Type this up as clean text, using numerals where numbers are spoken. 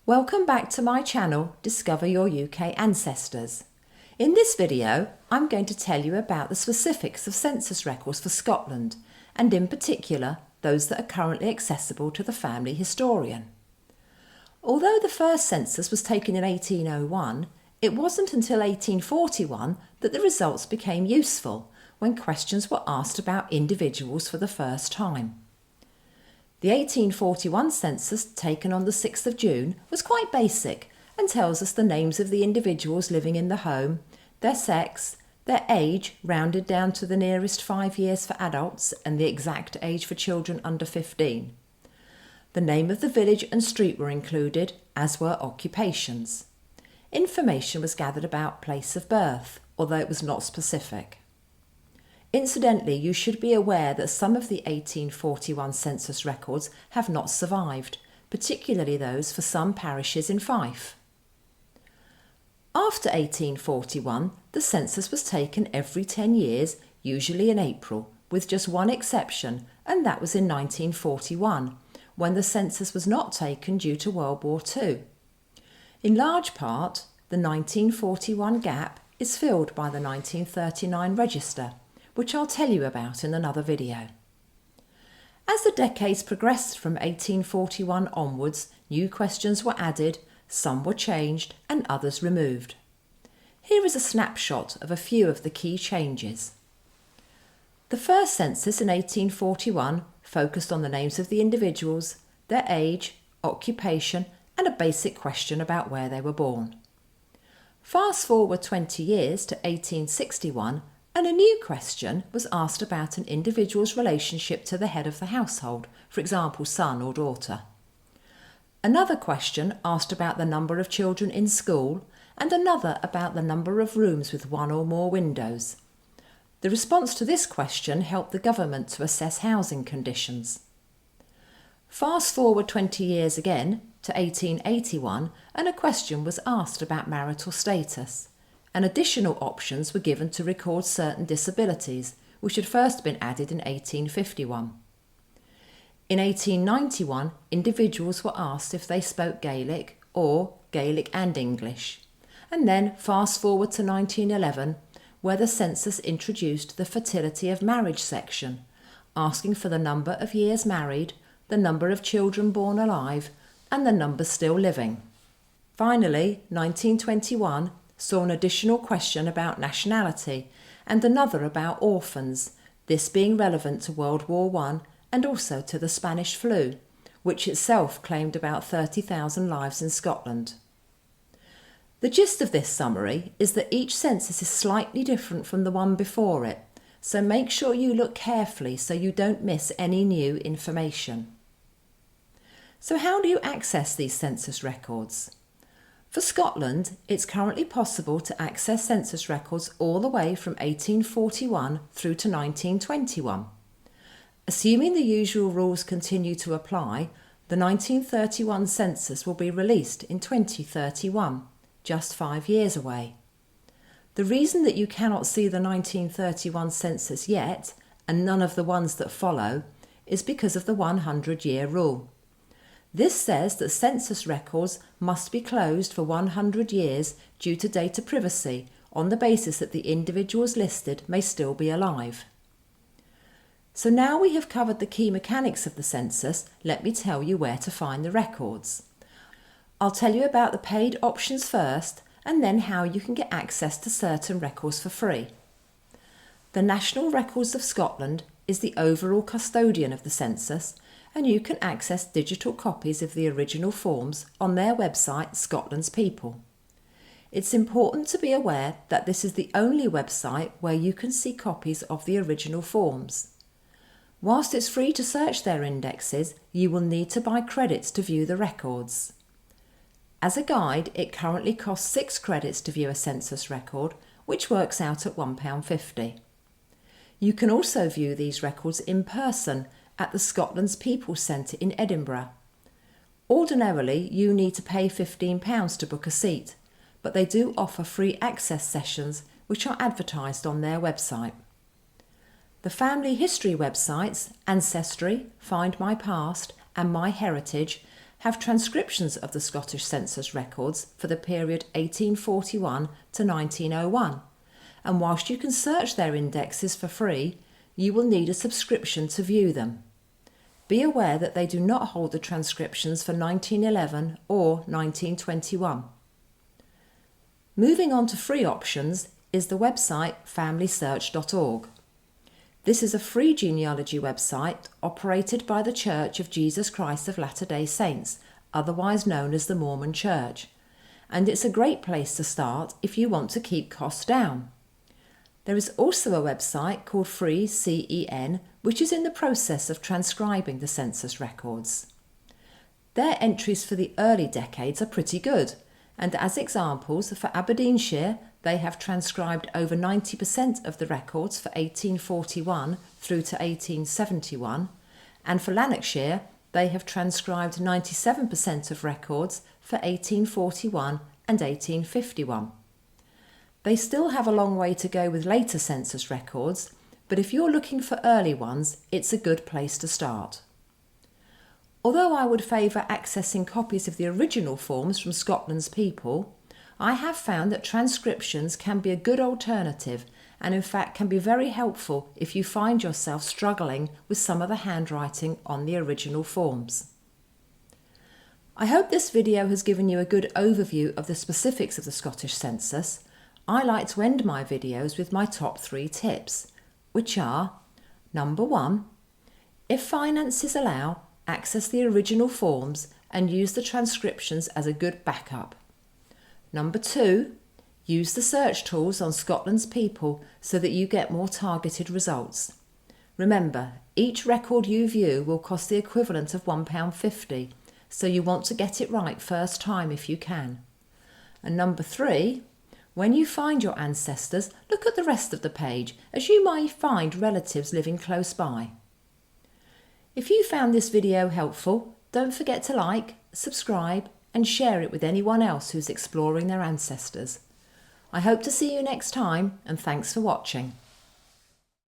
Welcome back to my channel, Discover Your UK Ancestors. In this video, I'm going to tell you about the specifics of census records for Scotland, and in particular, those that are currently accessible to the family historian. Although the first census was taken in 1801, it wasn't until 1841 that the results became useful, when questions were asked about individuals for the first time. The 1841 census, taken on the 6th of June, was quite basic and tells us the names of the individuals living in the home, their sex, their age rounded down to the nearest 5 years for adults and the exact age for children under 15. The name of the village and street were included, as were occupations. Information was gathered about place of birth, although it was not specific. Incidentally, you should be aware that some of the 1841 census records have not survived, particularly those for some parishes in Fife. After 1841, the census was taken every 10 years, usually in April, with just one exception, and that was in 1941, when the census was not taken due to World War II. In large part, the 1941 gap is filled by the 1939 register, which I'll tell you about in another video. As the decades progressed from 1841 onwards, new questions were added, some were changed and others removed. Here is a snapshot of a few of the key changes. The first census in 1841 focused on the names of the individuals, their age, occupation and a basic question about where they were born. Fast forward 20 years to 1861 and a new question was asked about an individual's relationship to the head of the household, for example, son or daughter. Another question asked about the number of children in school, and another about the number of rooms with one or more windows. The response to this question helped the government to assess housing conditions. Fast forward 20 years again to 1881, and a question was asked about marital status, and additional options were given to record certain disabilities, which had first been added in 1851. In 1891, individuals were asked if they spoke Gaelic or Gaelic and English. And then fast forward to 1911, where the census introduced the fertility of marriage section, asking for the number of years married, the number of children born alive, and the number still living. Finally, 1921 saw an additional question about nationality and another about orphans, this being relevant to World War I and also to the Spanish flu, which itself claimed about 30,000 lives in Scotland. The gist of this summary is that each census is slightly different from the one before it, so make sure you look carefully so you don't miss any new information. So how do you access these census records? For Scotland, it's currently possible to access census records all the way from 1841 through to 1921. Assuming the usual rules continue to apply, the 1931 census will be released in 2031, just 5 years away. The reason that you cannot see the 1931 census yet, and none of the ones that follow, is because of the 100-year rule. This says that census records must be closed for 100 years due to data privacy, on the basis that the individuals listed may still be alive. So now we have covered the key mechanics of the census, let me tell you where to find the records. I'll tell you about the paid options first, and then how you can get access to certain records for free. The National Records of Scotland is the overall custodian of the census, and you can access digital copies of the original forms on their website, Scotland's People. It's important to be aware that this is the only website where you can see copies of the original forms. Whilst it's free to search their indexes, you will need to buy credits to view the records. As a guide, it currently costs 6 credits to view a census record, which works out at £1.50. You can also view these records in person at the Scotland's People Centre in Edinburgh. Ordinarily, you need to pay £15 to book a seat, but they do offer free access sessions which are advertised on their website. The family history websites Ancestry, Find My Past and My Heritage have transcriptions of the Scottish census records for the period 1841 to 1901, and whilst you can search their indexes for free, you will need a subscription to view them. Be aware that they do not hold the transcriptions for 1911 or 1921. Moving on to free options is the website familysearch.org. This is a free genealogy website operated by the Church of Jesus Christ of Latter-day Saints, otherwise known as the Mormon Church, and it's a great place to start if you want to keep costs down. There is also a website called FreeCEN, which is in the process of transcribing the census records. Their entries for the early decades are pretty good, and as examples, for Aberdeenshire, they have transcribed over 90% of the records for 1841 through to 1871, and for Lanarkshire, they have transcribed 97% of records for 1841 and 1851. They still have a long way to go with later census records, but if you're looking for early ones, it's a good place to start. Although I would favour accessing copies of the original forms from Scotland's people, I have found that transcriptions can be a good alternative and in fact can be very helpful if you find yourself struggling with some of the handwriting on the original forms. I hope this video has given you a good overview of the specifics of the Scottish census. I like to end my videos with my top 3 tips, which are: number 1, if finances allow, access the original forms and use the transcriptions as a good backup. Number 2, use the search tools on Scotland's people so that you get more targeted results. Remember, each record you view will cost the equivalent of £1.50, so you want to get it right first time if you can. And number 3, when you find your ancestors, look at the rest of the page, as you might find relatives living close by. If you found this video helpful, don't forget to like, subscribe and share it with anyone else who's exploring their ancestors. I hope to see you next time, and thanks for watching.